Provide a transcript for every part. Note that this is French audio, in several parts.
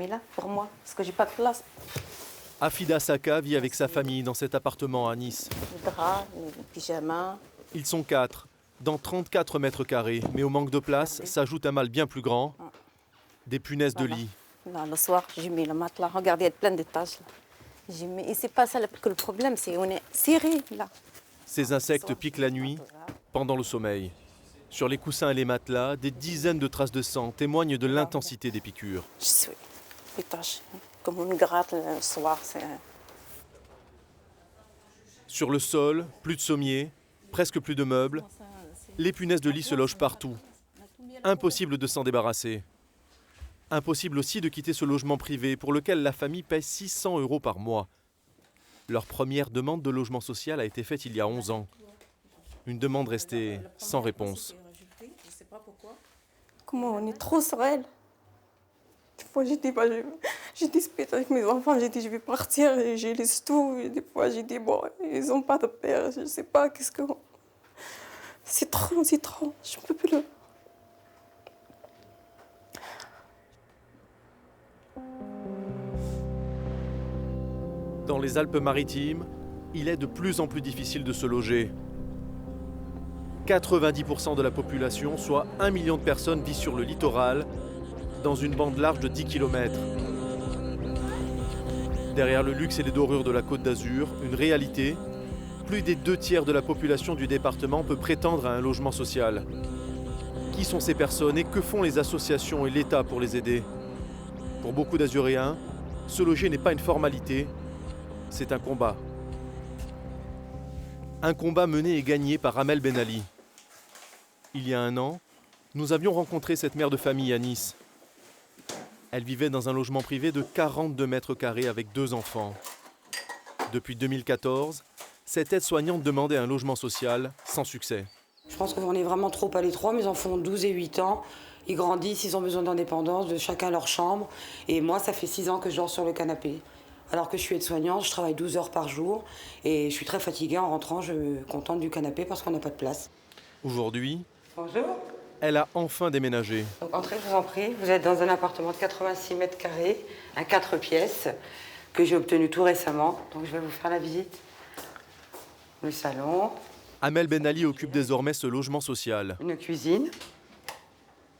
Mais là, pour moi, parce que j'ai pas de place. Afida Saka vit avec sa famille dans cet appartement à Nice. Les draps, les pyjamas. Ils sont 4, dans 34 mètres carrés. Mais au manque de place s'ajoute un mal bien plus grand, des punaises de lit. Là, le soir, j'ai mis le matelas. Regardez, il y a plein de taches. Et c'est pas ça que le problème, c'est qu'on est serré là. Ces insectes piquent la nuit, pendant le sommeil. Sur les coussins et les matelas, des dizaines de traces de sang témoignent de l'intensité des piqûres. Je suis les taches, comme on gratte le soir. Sur le sol, plus de sommiers, presque plus de meubles. Les punaises de lit se logent partout. Impossible de s'en débarrasser. Impossible aussi de quitter ce logement privé pour lequel la famille paie 600 € par mois. Leur première demande de logement social a été faite il y a 11 ans. Une demande restée sans réponse. Comment on est trop sur elle. Des fois, j'ai discuté avec mes enfants, j'ai dit je vais partir et je laisse tout. Et des fois, j'ai dit bon, ils n'ont pas de père, je ne sais pas qu'est-ce que. C'est trop, je ne peux plus le. Dans les Alpes-Maritimes, il est de plus en plus difficile de se loger. 90% de la population, soit 1 million de personnes, vit sur le littoral, dans une bande large de 10 km. Derrière le luxe et les dorures de la Côte d'Azur, une réalité, plus des 2/3 de la population du département peut prétendre à un logement social. Qui sont ces personnes et que font les associations et l'État pour les aider? Pour beaucoup d'Azuréens, se loger n'est pas une formalité, c'est un combat. Un combat mené et gagné par Amel Ben Ali. Il y a 1 an, nous avions rencontré cette mère de famille à Nice. Elle vivait dans un logement privé de 42 mètres carrés avec 2 enfants. Depuis 2014, cette aide-soignante demandait un logement social sans succès. Je pense qu'on est vraiment trop à l'étroit. Mes enfants ont 12 et 8 ans. Ils grandissent, ils ont besoin d'indépendance, de chacun leur chambre. Et moi, ça fait 6 ans que je dors sur le canapé. Alors que je suis aide-soignante, je travaille 12 heures par jour. Et je suis très fatiguée en rentrant, je me contente du canapé parce qu'on n'a pas de place. Aujourd'hui, Bonjour. elle a enfin déménagé. Donc entrez, je vous en prie. Vous êtes dans un appartement de 86 mètres carrés, à 4 pièces, que j'ai obtenu tout récemment. Donc je vais vous faire la visite. Le salon, Amel Ben Ali occupe désormais ce logement social. une cuisine,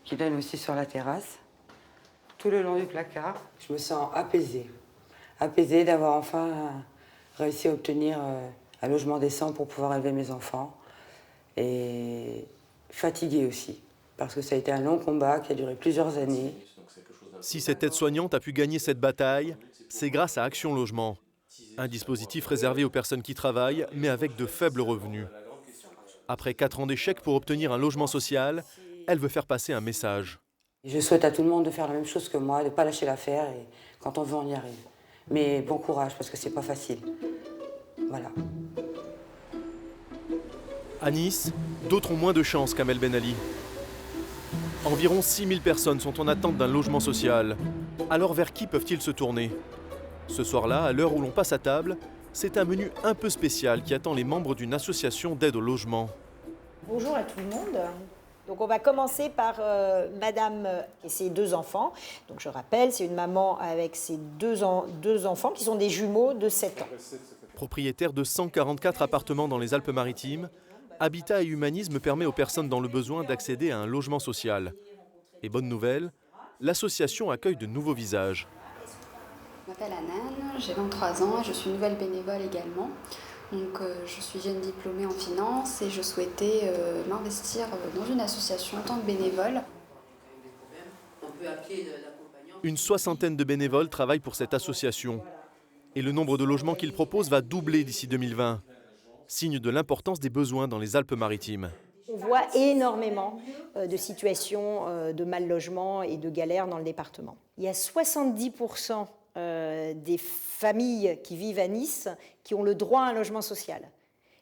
qui donne aussi sur la terrasse. Tout le long du placard, je me sens apaisée. Apaisée d'avoir enfin réussi à obtenir un logement décent pour pouvoir élever mes enfants. Et fatiguée aussi, parce que ça a été un long combat qui a duré plusieurs années. Si cette aide-soignante a pu gagner cette bataille, c'est grâce à Action Logement. Un dispositif réservé aux personnes qui travaillent, mais avec de faibles revenus. Après 4 ans d'échec pour obtenir un logement social, elle veut faire passer un message. Je souhaite à tout le monde de faire la même chose que moi, de ne pas lâcher l'affaire, et quand on veut, on y arrive. Mais bon courage, parce que c'est pas facile. Voilà. À Nice, d'autres ont moins de chance qu'Amel Ben Ali. Environ 6000 personnes sont en attente d'un logement social. Alors vers qui peuvent-ils se tourner? Ce soir-là, à l'heure où l'on passe à table, c'est un menu un peu spécial qui attend les membres d'une association d'aide au logement. Bonjour à tout le monde. Donc on va commencer par madame et ses 2 enfants. Donc je rappelle, c'est une maman avec ses 2 enfants qui sont des jumeaux de 7 ans. Propriétaire de 144 appartements dans les Alpes-Maritimes, Habitat et Humanisme permet aux personnes dans le besoin d'accéder à un logement social. Et bonne nouvelle, l'association accueille de nouveaux visages. Je m'appelle Anan, j'ai 23 ans et je suis nouvelle bénévole également. Donc, je suis jeune diplômée en finance et je souhaitais m'investir dans une association en tant que bénévole. Une 60aine de bénévoles travaillent pour cette association. Et le nombre de logements qu'ils proposent va doubler d'ici 2020. Signe de l'importance des besoins dans les Alpes-Maritimes. On voit énormément de situations de mal logement et de galères dans le département. Il y a 70% des familles qui vivent à Nice qui ont le droit à un logement social.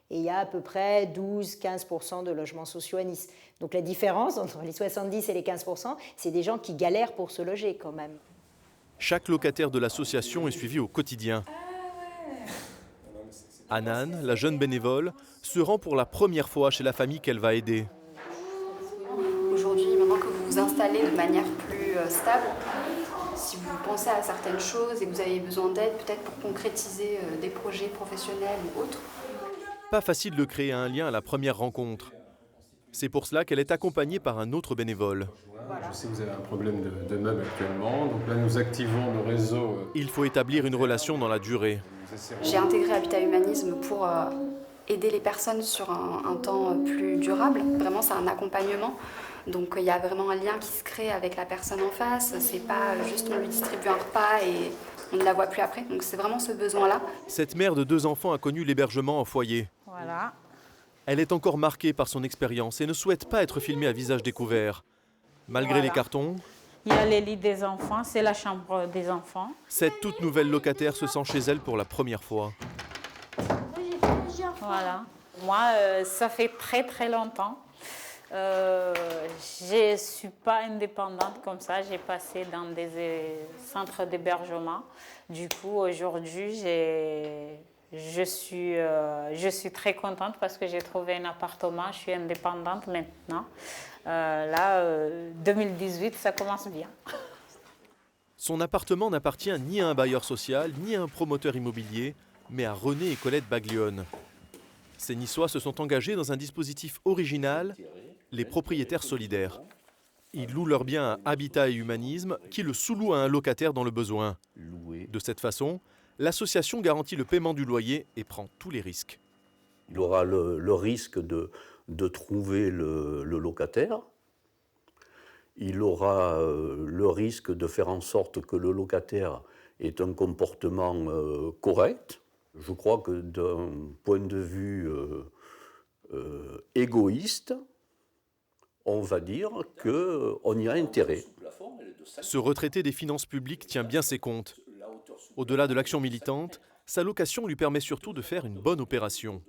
Et il y a à peu près 12-15% de logements sociaux à Nice. Donc la différence entre les 70 et les 15%, c'est des gens qui galèrent pour se loger quand même. Chaque locataire de l'association est suivi au quotidien. Anan, la jeune bénévole, se rend pour la première fois chez la famille qu'elle va aider. Aujourd'hui, maintenant que vous vous installez de manière plus stable, si si vous pensez à certaines choses et que vous avez besoin d'aide peut-être pour concrétiser des projets professionnels ou autres. Pas facile de créer un lien à la première rencontre. C'est pour cela qu'elle est accompagnée par un autre bénévole. Je sais que vous avez un problème de meubles actuellement, donc là nous activons le réseau. Il faut établir une relation dans la durée. J'ai intégré Habitat Humanisme pour aider les personnes sur un temps plus durable. Vraiment, c'est un accompagnement. Donc il y a vraiment un lien qui se crée avec la personne en face. C'est pas juste on lui distribue un repas et on ne la voit plus après. Donc c'est vraiment ce besoin-là. Cette mère de 2 enfants a connu l'hébergement en foyer. Voilà. Elle est encore marquée par son expérience et ne souhaite pas être filmée à visage découvert. Malgré les cartons, Il y a les lits des enfants, c'est la chambre des enfants. cette toute nouvelle locataire se sent chez elle pour la première fois. Voilà. Moi, ça fait très très longtemps. Je ne suis pas indépendante comme ça. J'ai passé dans des centres d'hébergement. Du coup, aujourd'hui, je suis très contente parce que j'ai trouvé un appartement. Je suis indépendante maintenant. 2018, ça commence bien. Son appartement n'appartient ni à un bailleur social, ni à un promoteur immobilier, mais à René et Colette Baglione. Ces Niçois se sont engagés dans un dispositif original, les propriétaires solidaires. Ils louent leur bien à Habitat et Humanisme, qui le sous-loue à un locataire dans le besoin. De cette façon, l'association garantit le paiement du loyer et prend tous les risques. Il aura le risque de trouver le locataire. Il aura le risque de faire en sorte que le locataire ait un comportement correct. Je crois que d'un point de vue égoïste, on va dire qu'on y a intérêt. Ce retraité des finances publiques tient bien ses comptes. Au-delà de l'action militante, sa location lui permet surtout de faire une bonne opération.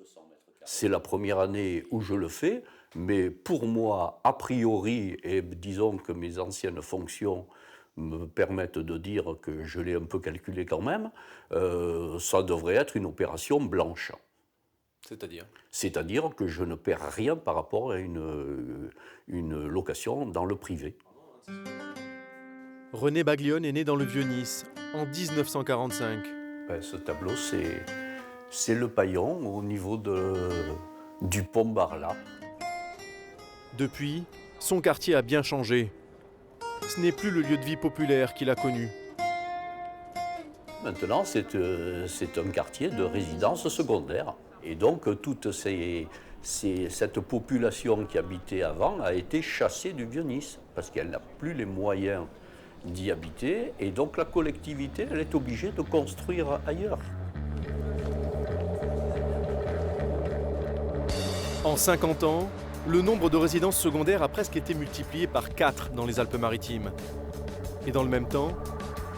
C'est la première année où je le fais, mais pour moi, a priori, et disons que mes anciennes fonctions me permettent de dire que je l'ai un peu calculé quand même, ça devrait être une opération blanche. C'est-à-dire ? C'est-à-dire que je ne perds rien par rapport à une location dans le privé. René Baglione est né dans le Vieux-Nice en 1945. Ce tableau, c'est le paillon au niveau du pont Barla. Depuis, son quartier a bien changé. Ce n'est plus le lieu de vie populaire qu'il a connu. Maintenant, c'est un quartier de résidence secondaire. Et donc, toute cette population qui habitait avant a été chassée du Vieux-Nice, parce qu'elle n'a plus les moyens d'y habiter. Et donc, la collectivité, elle est obligée de construire ailleurs. En 50 ans, le nombre de résidences secondaires a presque été multiplié par 4 dans les Alpes-Maritimes. Et dans le même temps,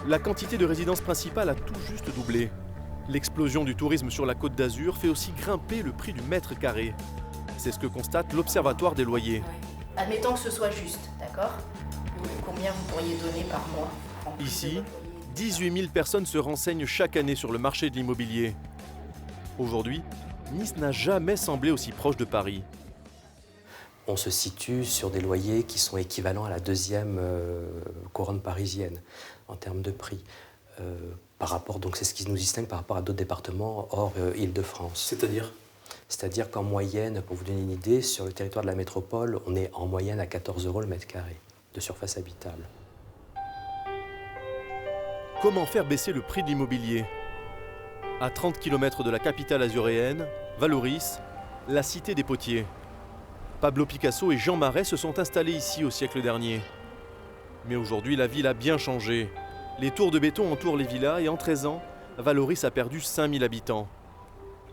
la quantité de résidences principales a tout juste doublé. L'explosion du tourisme sur la Côte d'Azur fait aussi grimper le prix du mètre carré. C'est ce que constate l'Observatoire des loyers. Admettons que ce soit juste, d'accord ? Combien vous pourriez donner par mois ? Ici, 18 000 personnes se renseignent chaque année sur le marché de l'immobilier. Aujourd'hui, Nice n'a jamais semblé aussi proche de Paris. On se situe sur des loyers qui sont équivalents à la deuxième couronne parisienne en termes de prix. Par rapport, donc c'est ce qui nous distingue par rapport à d'autres départements hors Île-de-France. C'est-à-dire ? C'est-à-dire qu'en moyenne, pour vous donner une idée, sur le territoire de la métropole, on est en moyenne à 14 € le mètre carré de surface habitable. Comment faire baisser le prix de l'immobilier ? À 30 km de la capitale azuréenne, Vallauris, la cité des potiers. Pablo Picasso et Jean Marais se sont installés ici au siècle dernier. Mais aujourd'hui, la ville a bien changé. Les tours de béton entourent les villas et en 13 ans, Vallauris a perdu 5000 habitants.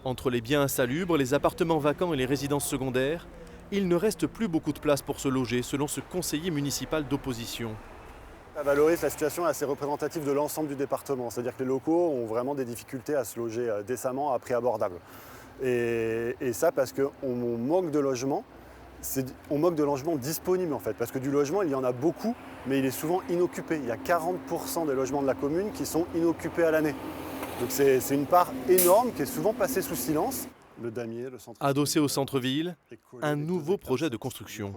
Entre les biens insalubres, les appartements vacants et les résidences secondaires, il ne reste plus beaucoup de place pour se loger, selon ce conseiller municipal d'opposition. À Vallauris, la situation est assez représentative de l'ensemble du département. C'est-à-dire que les locaux ont vraiment des difficultés à se loger décemment à prix abordable. Et ça parce qu'on manque de logements. On manque de logements disponibles en fait, parce que du logement, il y en a beaucoup, mais il est souvent inoccupé. Il y a 40% des logements de la commune qui sont inoccupés à l'année. Donc c'est une part énorme qui est souvent passée sous silence. Le damier, le centre. Adossé au centre-ville, un nouveau projet de construction.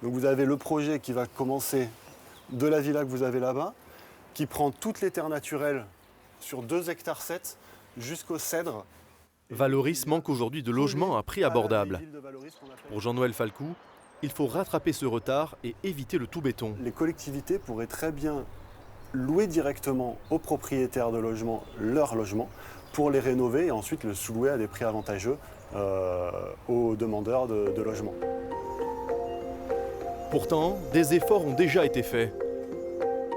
Donc vous avez le projet qui va commencer de la villa que vous avez là-bas, qui prend toutes les terres naturelles sur 2,7 hectares jusqu'au cèdre. Valoris manque aujourd'hui de logements à prix abordable. Pour Jean-Noël Falcou, il faut rattraper ce retard et éviter le tout béton. Les collectivités pourraient très bien louer directement aux propriétaires de logements leur logement pour les rénover et ensuite le sous-louer à des prix avantageux aux demandeurs de logements. Pourtant, des efforts ont déjà été faits.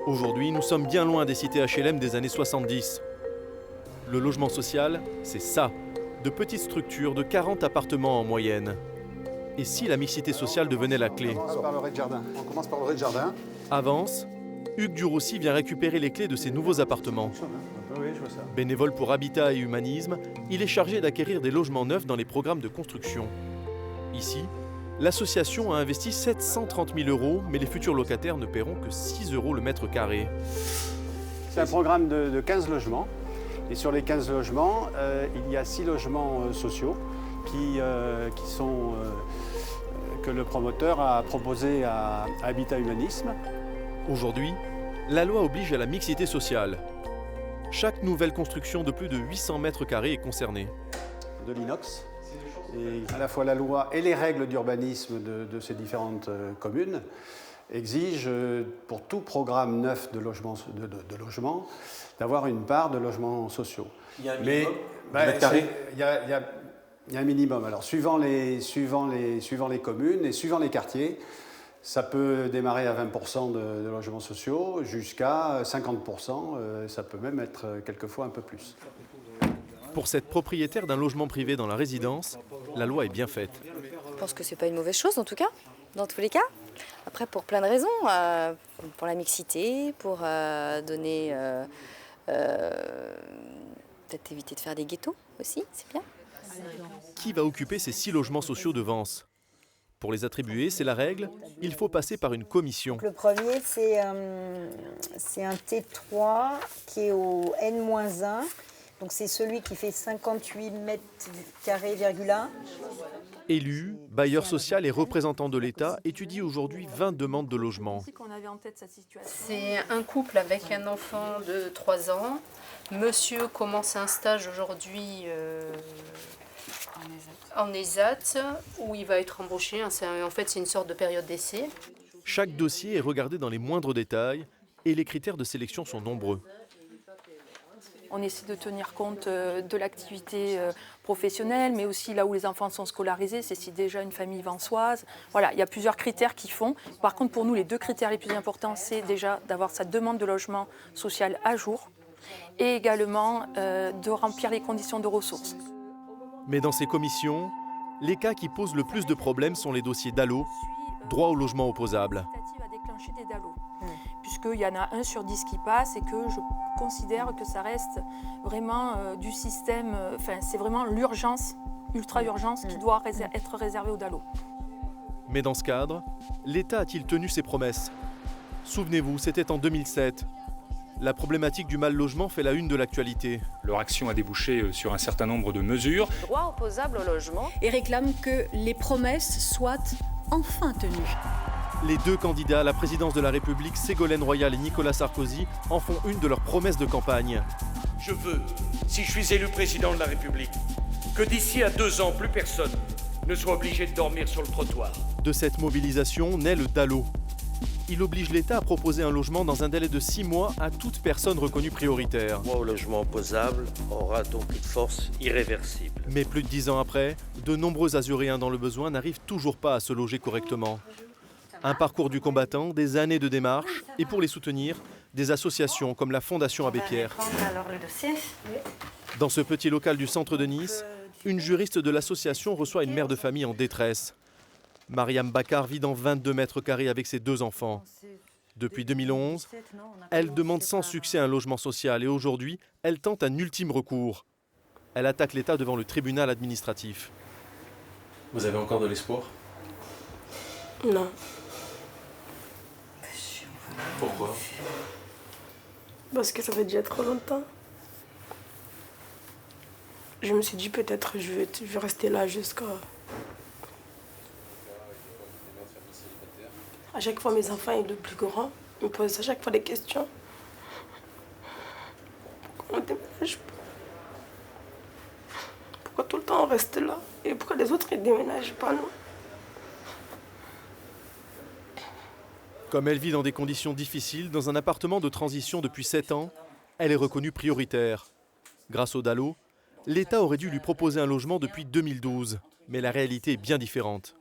Aujourd'hui, nous sommes bien loin des cités HLM des années 70. Le logement social, c'est ça, de petites structures de 40 appartements en moyenne. Et si la mixité sociale devenait la clé? On commence par le rez-de-jardin. Avance, Hugues Durossi vient récupérer les clés de ces nouveaux appartements. Bénévole pour Habitat et Humanisme, il est chargé d'acquérir des logements neufs dans les programmes de construction. Ici, l'association a investi 730 000 €, mais les futurs locataires ne paieront que 6 € le mètre carré. C'est un programme de 15 logements. Et sur les 15 logements, il y a 6 logements sociaux que le promoteur a proposé à Habitat Humanisme. Aujourd'hui, la loi oblige à la mixité sociale. Chaque nouvelle construction de plus de 800 mètres carrés est concernée. De l'inox. Et à la fois la loi et les règles d'urbanisme de ces différentes communes exigent pour tout programme neuf de logement d'avoir une part de logements sociaux. Il y a un minimum de mètres carrés. Il y a un minimum. Alors suivant les communes et suivant les quartiers, ça peut démarrer à 20% de logements sociaux jusqu'à 50%. Ça peut même être quelquefois un peu plus. Pour cette propriétaire d'un logement privé dans la résidence, la loi est bien faite. Je pense que c'est pas une mauvaise chose en tout cas, dans tous les cas. Après, pour plein de raisons, pour la mixité, pour donner, peut-être éviter de faire des ghettos aussi, c'est bien. Qui va occuper ces 6 logements sociaux de Vence? Pour les attribuer, c'est la règle, il faut passer par une commission. Donc le premier, c'est un T3 qui est au N-1. Donc c'est celui qui fait 58 mètres carrés,1. Élu, bailleur social et représentant de l'État étudie aujourd'hui 20 demandes de logement. C'est un couple avec un enfant de 3 ans. Monsieur commence un stage aujourd'hui en ESAT où il va être embauché. En fait, c'est une sorte de période d'essai. Chaque dossier est regardé dans les moindres détails et les critères de sélection sont nombreux. On essaie de tenir compte de l'activité professionnelle, mais aussi là où les enfants sont scolarisés, c'est si déjà une famille vansoise. Voilà, il y a plusieurs critères qui font. Par contre, pour nous, les 2 critères les plus importants, c'est déjà d'avoir sa demande de logement social à jour et également de remplir les conditions de ressources. Mais dans ces commissions, les cas qui posent le plus de problèmes sont les dossiers DALO, droit au logement opposable. Puisqu'il y en a 1 sur 10 qui passe et que je considère que ça reste vraiment du système, c'est vraiment l'urgence, ultra-urgence qui doit être réservée au DALO. Mais dans ce cadre, l'État a-t-il tenu ses promesses? Souvenez-vous, c'était en 2007. La problématique du mal-logement fait la une de l'actualité. Leur action a débouché sur un certain nombre de mesures. Droit opposable au logement. Et réclame que les promesses soient enfin tenues. Les 2 candidats à la présidence de la République, Ségolène Royal et Nicolas Sarkozy, en font une de leurs promesses de campagne. Je veux, si je suis élu président de la République, que d'ici à 2 ans, plus personne ne soit obligé de dormir sur le trottoir. De cette mobilisation naît le DALO. Il oblige l'État à proposer un logement dans un délai de 6 mois à toute personne reconnue prioritaire. Le droit au logement opposable aura donc une force irréversible. Mais plus de 10 ans après, de nombreux Azuréens dans le besoin n'arrivent toujours pas à se loger correctement. Un parcours du combattant, des années de démarches, et pour les soutenir, des associations comme la Fondation Abbé Pierre. Alors le dossier. Dans ce petit local du centre de Nice, une juriste de l'association reçoit une mère de famille en détresse. Mariam Bakar vit dans 22 mètres carrés avec ses 2 enfants. Depuis 2011, elle demande sans succès un logement social et aujourd'hui, elle tente un ultime recours. Elle attaque l'État devant le tribunal administratif. Vous avez encore de l'espoir? Non. Pourquoi? Parce que ça fait déjà trop longtemps. Je me suis dit peut-être je vais rester là jusqu'à... À chaque fois mes enfants et le plus grand me posent à chaque fois des questions. on déménage pas? Pourquoi tout le temps on reste là? Et pourquoi les autres ils déménagent pas, nous? Comme elle vit dans des conditions difficiles, dans un appartement de transition depuis 7 ans, elle est reconnue prioritaire. Grâce au DALO, l'État aurait dû lui proposer un logement depuis 2012. Mais la réalité est bien différente.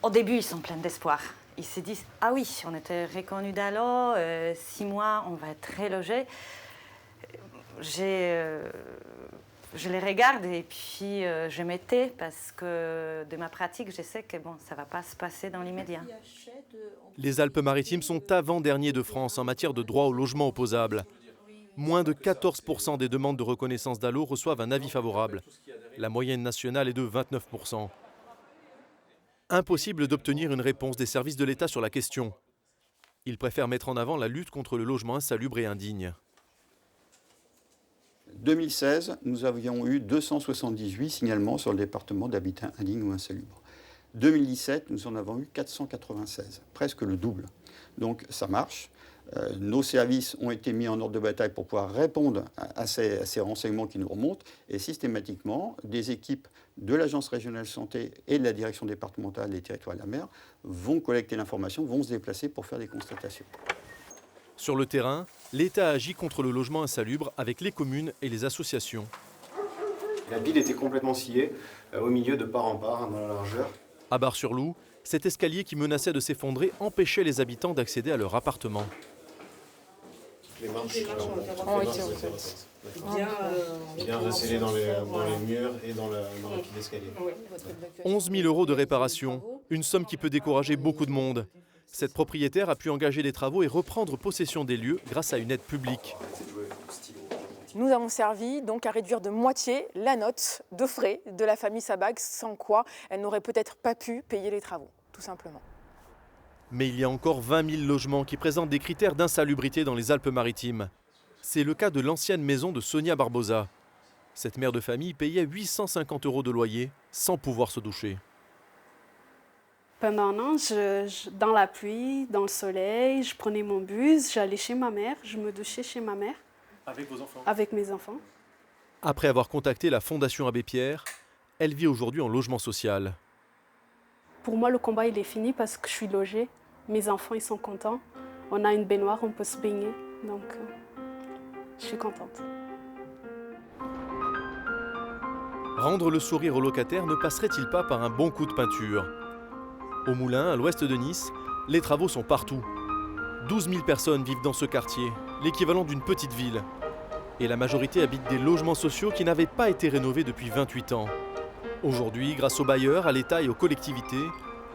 Au début, ils sont pleins d'espoir. Ils se disent « Ah oui, on était reconnus DALO, 6 mois, on va être très logés. » Je les regarde et puis je m'étais parce que de ma pratique, je sais que bon, ça ne va pas se passer dans l'immédiat. Les Alpes-Maritimes sont avant-derniers de France en matière de droit au logement opposable. Moins de 14% des demandes de reconnaissance DALO reçoivent un avis favorable. La moyenne nationale est de 29%. Impossible d'obtenir une réponse des services de l'État sur la question. Ils préfèrent mettre en avant la lutte contre le logement insalubre et indigne. 2016, nous avions eu 278 signalements sur le département d'habitat indigne ou insalubre. 2017, nous en avons eu 496, presque le double. Donc ça marche. Nos services ont été mis en ordre de bataille pour pouvoir répondre à ces renseignements qui nous remontent. Et systématiquement, des équipes de l'Agence régionale de santé et de la direction départementale des territoires de la mer vont collecter l'information, vont se déplacer pour faire des constatations. Sur le terrain, l'État agit contre le logement insalubre avec les communes et les associations. La ville était complètement sciée, au milieu de part en part, dans la largeur. À Bar-sur-Loup, cet escalier qui menaçait de s'effondrer empêchait les habitants d'accéder à leur appartement. Les marches ont été bien resserrées dans les murs et dans le pied d'escalier. 11 000 € de réparation, une somme qui peut décourager beaucoup de monde. Cette propriétaire a pu engager des travaux et reprendre possession des lieux grâce à une aide publique. Nous avons servi donc à réduire de moitié la note de frais de la famille Sabag, sans quoi elle n'aurait peut-être pas pu payer les travaux, tout simplement. Mais il y a encore 20 000 logements qui présentent des critères d'insalubrité dans les Alpes-Maritimes. C'est le cas de l'ancienne maison de Sonia Barbosa. Cette mère de famille payait 850 € de loyer sans pouvoir se doucher. Pendant un an, dans la pluie, dans le soleil, je prenais mon bus, j'allais chez ma mère, je me douchais chez ma mère. Avec vos enfants? Avec mes enfants. Après avoir contacté la Fondation Abbé Pierre, elle vit aujourd'hui en logement social. Pour moi, le combat, il est fini parce que je suis logée. Mes enfants, ils sont contents. On a une baignoire, on peut se baigner. Donc, je suis contente. Rendre le sourire aux locataires ne passerait-il pas par un bon coup de peinture? Au Moulin, à l'ouest de Nice, les travaux sont partout. 12 000 personnes vivent dans ce quartier, l'équivalent d'une petite ville. Et la majorité habite des logements sociaux qui n'avaient pas été rénovés depuis 28 ans. Aujourd'hui, grâce aux bailleurs, à l'État et aux collectivités,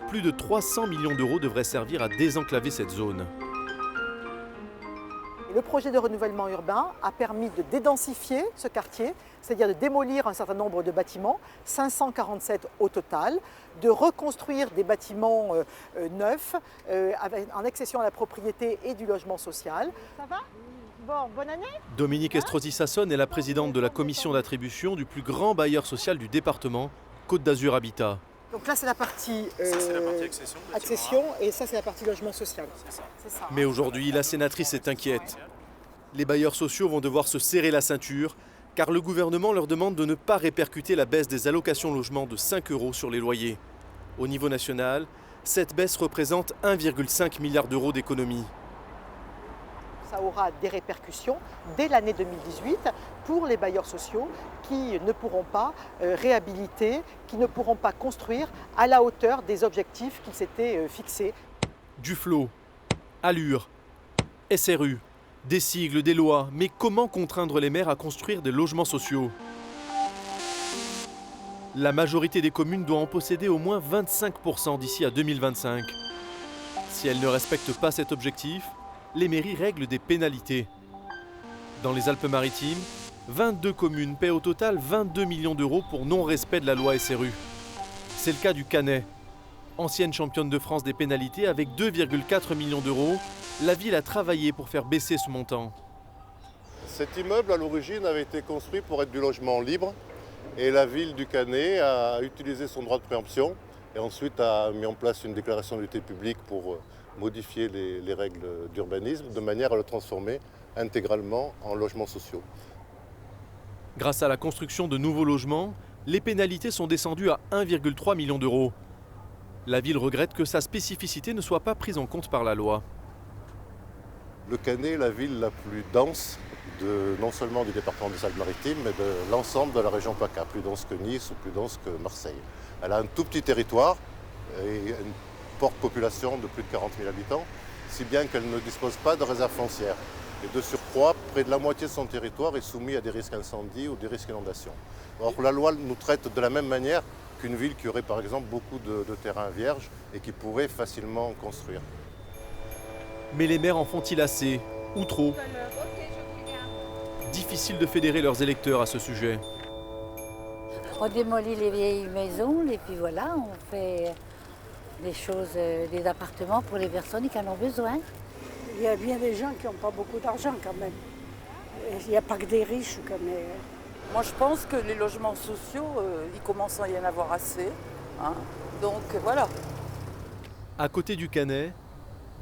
plus de 300 millions € devraient servir à désenclaver cette zone. Le projet de renouvellement urbain a permis de dédensifier ce quartier, c'est-à-dire de démolir un certain nombre de bâtiments, 547 au total, de reconstruire des bâtiments neufs en accession à la propriété et du logement social. Ça va? Bon, bonne année. Dominique Estrosi-Sassonne est la présidente de la commission d'attribution du plus grand bailleur social du département, Côte d'Azur Habitat. Donc là, c'est la partie, accession et ça, c'est la partie logement social. C'est ça. Mais aujourd'hui, la sénatrice est inquiète. Les bailleurs sociaux vont devoir se serrer la ceinture car le gouvernement leur demande de ne pas répercuter la baisse des allocations logement de 5 € sur les loyers. Au niveau national, cette baisse représente 1,5 milliard d'euros d'économies. Ça aura des répercussions dès l'année 2018 pour les bailleurs sociaux qui ne pourront pas réhabiliter, qui ne pourront pas construire à la hauteur des objectifs qu'ils s'étaient fixés. Duflot, Allure, SRU, des sigles, des lois, mais comment contraindre les maires à construire des logements sociaux? La majorité des communes doit en posséder au moins 25% d'ici à 2025. Si elles ne respectent pas cet objectif, les mairies règlent des pénalités. Dans les Alpes-Maritimes, 22 communes paient au total 22 millions d'euros pour non-respect de la loi SRU. C'est le cas du Canet. Ancienne championne de France des pénalités avec 2,4 millions d'euros, la ville a travaillé pour faire baisser ce montant. Cet immeuble, à l'origine, avait été construit pour être du logement libre et la ville du Canet a utilisé son droit de préemption et ensuite a mis en place une déclaration d'utilité publique pour modifier les règles d'urbanisme de manière à le transformer intégralement en logements sociaux. Grâce à la construction de nouveaux logements, les pénalités sont descendues à 1,3 million d'euros. La ville regrette que sa spécificité ne soit pas prise en compte par la loi. Le Canet est la ville la plus dense, non seulement du département des Alpes-Maritimes, mais de l'ensemble de la région PACA, plus dense que Nice ou plus dense que Marseille. Elle a un tout petit territoire et une forte population de plus de 40 000 habitants, si bien qu'elle ne dispose pas de réserve foncière. Et de surcroît, près de la moitié de son territoire est soumis à des risques incendie ou des risques inondation. Or, la loi nous traite de la même manière qu'une ville qui aurait par exemple beaucoup de terrains vierges et qui pourrait facilement construire. Mais les maires en font-ils assez, ou trop? Difficile de fédérer leurs électeurs à ce sujet. On démolit les vieilles maisons et puis voilà, on fait des choses, des appartements pour les personnes qui en ont besoin. Il y a bien des gens qui n'ont pas beaucoup d'argent quand même. Il n'y a pas que des riches quand même. Moi je pense que les logements sociaux, il commence à y en avoir assez. Hein. Donc voilà. À côté du Canet,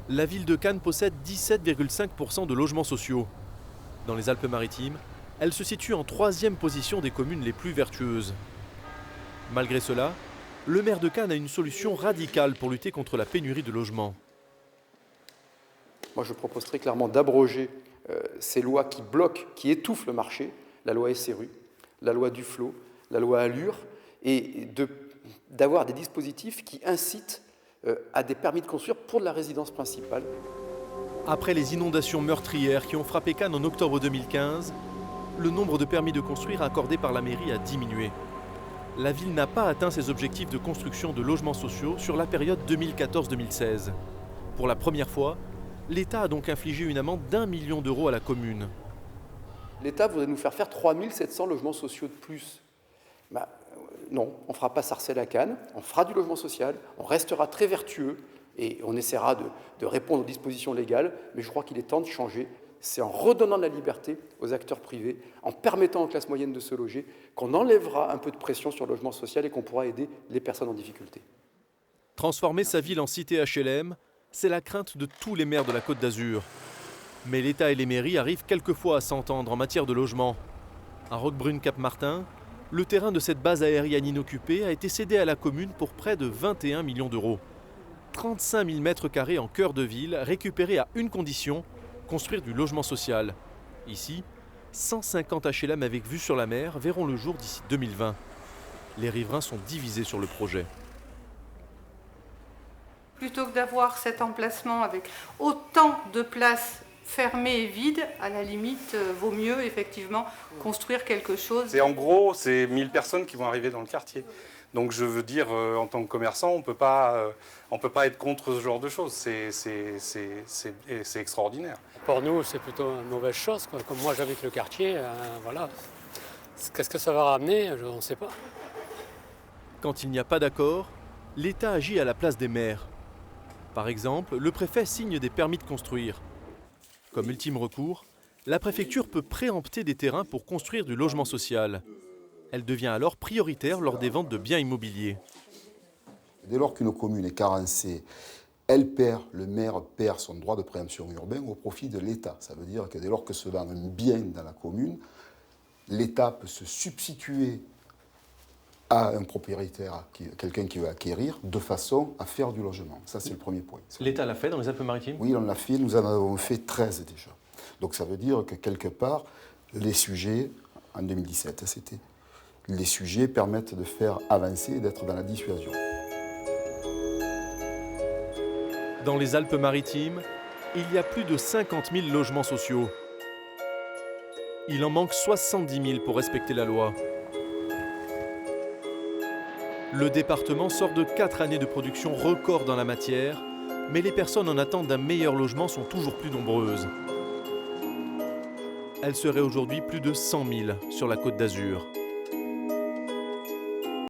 la ville de Cannes possède 17,5% de logements sociaux. Dans les Alpes-Maritimes, elle se situe en 3e position des communes les plus vertueuses. Malgré cela, le maire de Cannes a une solution radicale pour lutter contre la pénurie de logements. Moi, je propose très clairement d'abroger ces lois qui bloquent, qui étouffent le marché, la loi SRU, la loi Duflot, la loi Allure, et d'avoir des dispositifs qui incitent à des permis de construire pour de la résidence principale. Après les inondations meurtrières qui ont frappé Cannes en octobre 2015, le nombre de permis de construire accordés par la mairie a diminué. La ville n'a pas atteint ses objectifs de construction de logements sociaux sur la période 2014-2016. Pour la première fois, l'État a donc infligé une amende d'1 million d'euros à la commune. L'État voudrait nous faire 3700 logements sociaux de plus. Non, on ne fera pas sarcelle à Cannes, on fera du logement social, on restera très vertueux et on essaiera de répondre aux dispositions légales, mais je crois qu'il est temps de changer. C'est en redonnant de la liberté aux acteurs privés, en permettant aux classes moyennes de se loger, qu'on enlèvera un peu de pression sur le logement social et qu'on pourra aider les personnes en difficulté. Transformer sa ville en cité HLM, c'est la crainte de tous les maires de la Côte d'Azur. Mais l'État et les mairies arrivent quelquefois à s'entendre en matière de logement. À Roquebrune-Cap-Martin, le terrain de cette base aérienne inoccupée a été cédé à la commune pour près de 21 millions d'euros. 35 000 mètres carrés en cœur de ville, récupérés à une condition, construire du logement social. Ici, 150 HLM avec vue sur la mer verront le jour d'ici 2020. Les riverains sont divisés sur le projet. Plutôt que d'avoir cet emplacement avec autant de places fermées et vides, à la limite, vaut mieux effectivement construire quelque chose. En gros, c'est 1000 personnes qui vont arriver dans le quartier. Donc je veux dire, en tant que commerçant, on peut pas être contre ce genre de choses. C'est extraordinaire. Pour nous, c'est plutôt une mauvaise chose, quoi. Comme moi, j'habite le quartier, voilà. Qu'est-ce que ça va ramener? On ne sait pas. Quand il n'y a pas d'accord, l'État agit à la place des maires. Par exemple, le préfet signe des permis de construire. Comme ultime recours, la préfecture peut préempter des terrains pour construire du logement social. Elle devient alors prioritaire lors des ventes de biens immobiliers. Dès lors qu'une commune est carencée, le maire perd son droit de préemption urbain au profit de l'État. Ça veut dire que dès lors que se vend un bien dans la commune, l'État peut se substituer à un propriétaire, quelqu'un qui veut acquérir, de façon à faire du logement. Ça, c'est le premier point. L'État l'a fait dans les Alpes-Maritimes? Oui, on l'a fait. Nous en avons fait 13 déjà. Donc ça veut dire que quelque part, les sujets, en 2017, c'était... Les sujets permettent de faire avancer et d'être dans la dissuasion. Dans les Alpes-Maritimes, il y a plus de 50 000 logements sociaux. Il en manque 70 000 pour respecter la loi. Le département sort de 4 années de production record dans la matière, mais les personnes en attente d'un meilleur logement sont toujours plus nombreuses. Elles seraient aujourd'hui plus de 100 000 sur la Côte d'Azur.